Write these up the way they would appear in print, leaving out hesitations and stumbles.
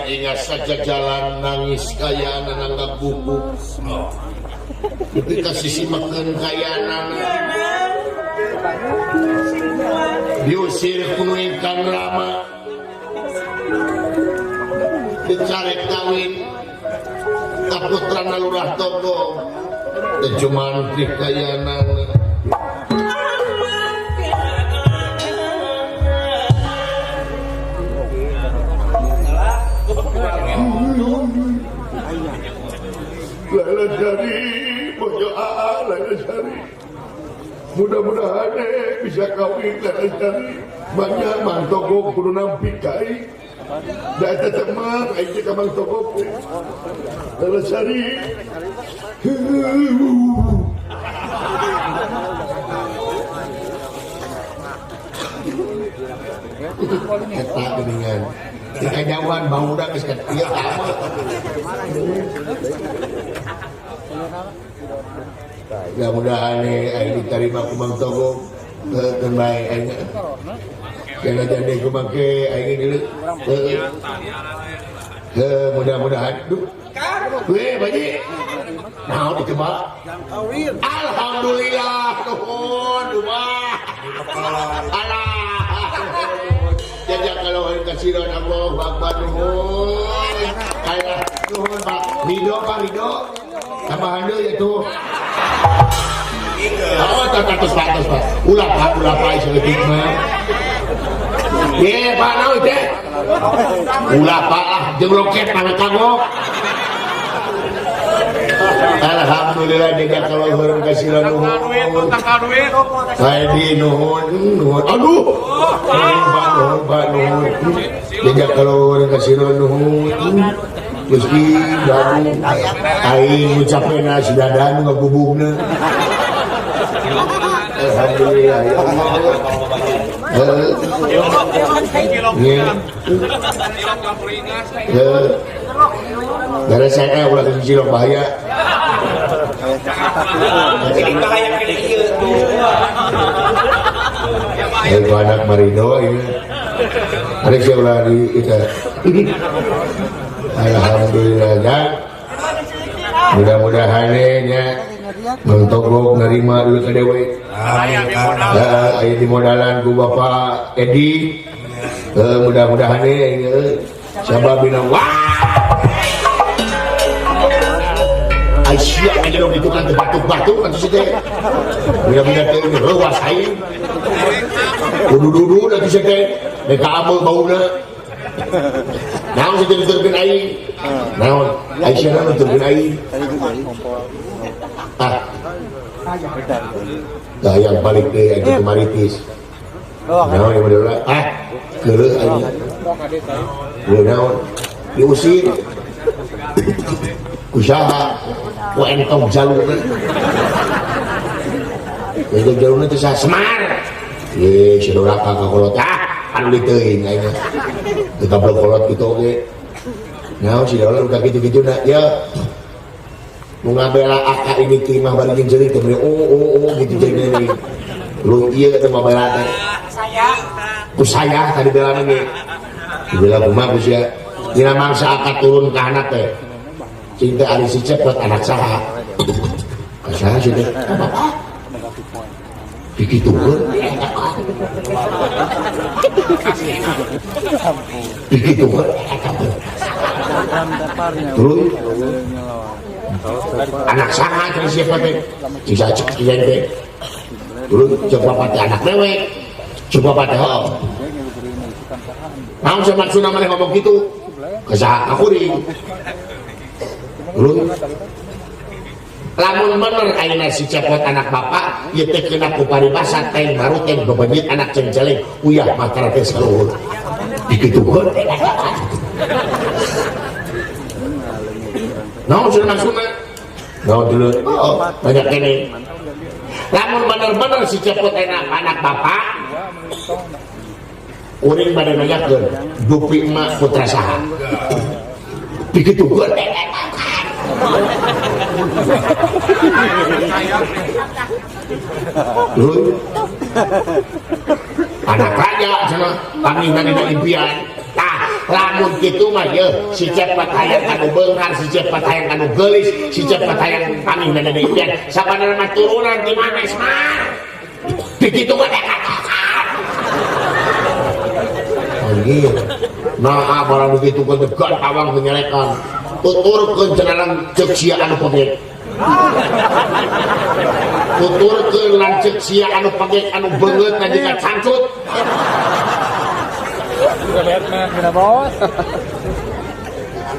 ingat saja jalan nangis kaya anak buku ketika sisi makan kaya anak diusir kunuin Kang Rama dicarek kawin kaputra nalurah togo tejuman di kaya anak Lala Jari, bojo Lala Jari. Mudah-mudahan bisa kawin Lala Jari. Banyak mang togo kudu nampi kai. Da eta teh mah aing ka mang togo. Lala Jari. Eta geuningan. Dikajawan bang udah geus ka ieu lama. Mudah-mudahan aing diterima ku Mang Togo keun bae aing. Jangan jadi ku make aing deuleu. Mudah-mudahan. Weh baji. Naon dicoba? Alhamdulillah nuhun dumah. Alah. Jadi kalau kasihan Allah Akbar nuhun. Kayak nuhun Pak Ridho tambahan deui ya tuh. Oh, terus Pak. Ulah Pak seutik mah. Ye, Pak naon teh? Ulah Pak lah jeung roket mana kagok. Alhamdulillah jaga kalau heureum kasihan nuhun. Saya di nuhun. Aduh. Nuhun. Jaga kalau heureum kasihan nuhun. Gusti dagu aing ngucapkeun sidadan ngagubungna. Alhamdulillah ya Allah. Gara saya ulah cilok bahaya. Jadi bahaya kene ieu tuh. Itu anak Marido ieu. Ari saya ulah di itu. Alhamdulillah ya. Mudah-mudahan nya Mang Togo nerima dulu ka dewe. Aya di modalan ku Bapak Edi. Mudah-mudahan sababina wah. Aisyah aja dong itu kan batuk-batuk kan situ. Mudah-mudahan teh leuwas aing. Dudu-dudu da situ teh. Deka amel bauna. Naon sih diturkeun aing? Naon? Aisyah naon diturkeun aing? Yang balik deh itu maritis. Naon yang modal geuleuh aing. Naon? Diusir. Usaha ku entong jalurna. Itu jalurna teh Semar. Ye, saudara kakak kolot anu diteuing aing. Kita berkolot gitu oke. Nah, si Daula udah gitu-gitu nak ya. Mau ngabela akak ini timah balikin jeli teh gitu jadi. Lu iya kata mau bela teh. Saya tadi bela ini. Dibela kumaha ku sia. Dina mangsa akak turun ke anak teh. Cinta ari si cepet anak saha. Kasaha sih teh? Bapak. Dikitukeun. Begitu terus anak sangat dari siapa teh bisa cek teh terus coba pada anak mewek coba pada mau sama maksudna mana ngomong gitu kesah aku ring terus lamun bener ayeuna si cepot anak bapak ieu teh kena ku paribasa teh baru teh bebenit anak cengceleng uyah matra teh saluhur dikitukeun naon sudah maksudna naon dulu banyak kene lamun bener-bener si cepot anak bapak uring bade nanyakeun dupi emak putra saha dikitukeun anak raja sana kami nani impian tah lamun gitu mah ya si cepet hayang kanu beungar si cepet hayang kanu geulis si cepet hayang kami nenek-nenek sabanana mah turunan di mana Semar begitu mah katakan anjir nah barang begitu kan tegan tawang menyelekan tuturkeun cenah ceuk sia anu pegek tuturkeun lanceuk sia anu pegek anu beungeut ka cangcut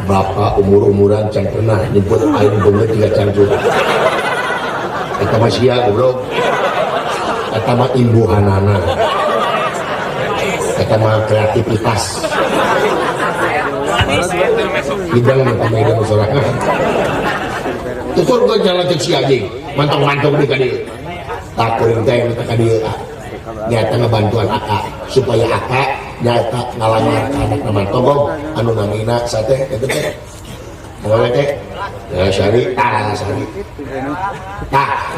bapak umur-umuran can pernah nyebut aing beungeut tiga cangcut eta mah sia goblok eta mah imbuhanana eta mah kreativitas bidang megang sorangan tutur ke jalan cek si anjing mantong-mantong di kadieu tak kuring teh minta kadieu nyata ngebantuan akak supaya akak nyata ngalamar anak nama togong anu namina sate itu teh boleh teh ya syari syari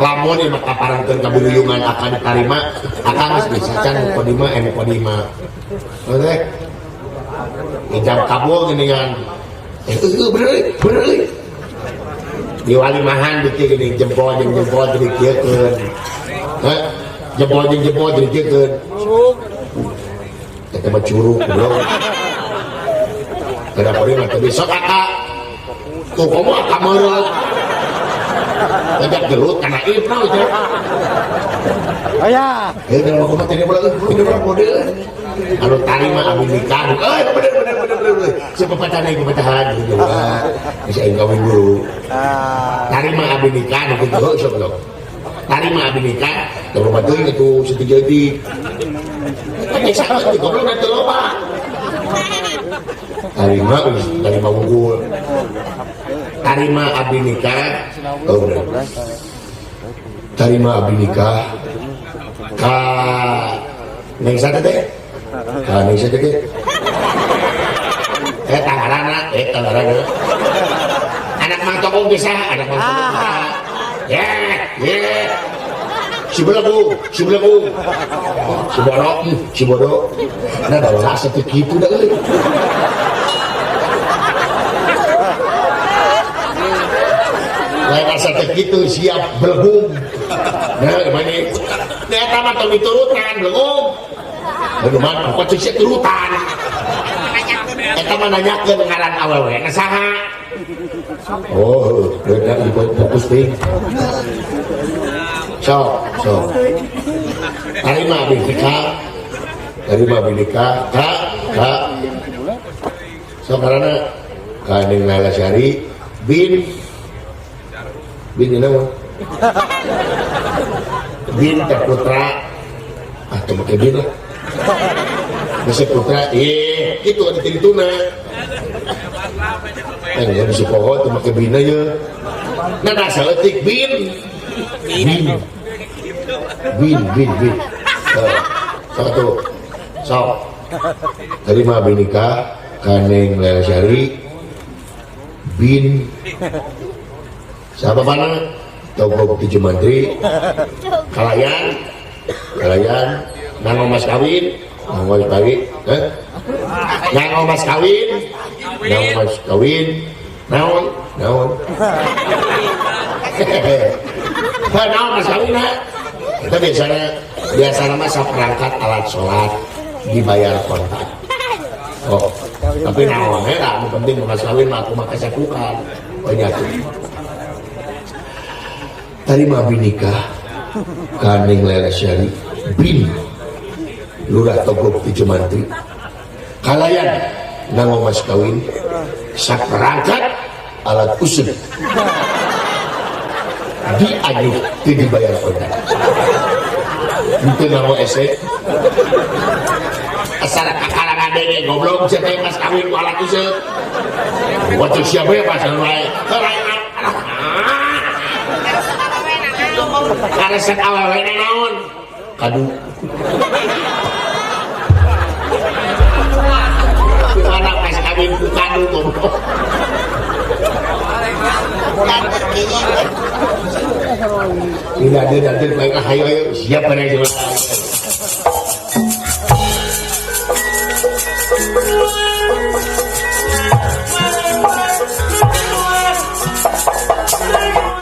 lamun mah kaparangkeun kabuluyungan akan ditarima akak geus bisa can kodima kodima boleh ijab kabul geuningan bener di walimahan beuki geuning jempol jeung jempol dikiekeun jempol jeung jempol dikiekeun eta mah curug bro kada pori mah teu bisa kakak tuh kamu akak meureut ngajak gelut kana ibnu itu aya dan aku mah tadi bener anu tarima abdi nikah bener si pepecahan ieu pepecahan gitu bisa aing kawin dulu tarima abdi nikah gitu sok dong tarima abdi nikah teu loba teuing atuh seutik-seutik bisa itu goblok teu loba tarima unggul tarima abdi nikah tarima abdi nikah ka neng sate teh neng sate teh tangarana anak mang tokong bisa anak mang tokong bisa si belagu si bodoh nah dah seperti gitu dah lain asa gitu siap belum nah mana ternyata mah tong diturutan belum bagaimana kok cek turutan eta mah nanyakeun ngaran awewe saha oh beda fokus ting so tarima binika kak so karena kaning Laila Syari bin ini nama bin teh putra tuh pakai bin lah masih putra itu ada tintuna nggak bisa pohon tuh pakai bin aja nah seletik bin satu sok terima binika kaneng Laila Syari bin siapa mana Togok Tujuh Mantri kalayan nang mas kawin naon mas kawin kita biasanya masa perangkat alat sholat dibayar kontak tapi naon lah penting mas kawin mah aku mah kasakukan banyak tarima binikah kaneng Laila Syari bin Lurah Togok Tujuh Mantri kalayan nang mas kawin saperangkat alat usut dianyuh teu dibayar kontak itu nang ese asal kakarangan deh goblok siapa yang mas kawin ku alat usut waktu siapa ya pasal wae kareset awewe naon kadu anak mas kawin ku kadu goblok tidak ada baiklah ayo siap pada itu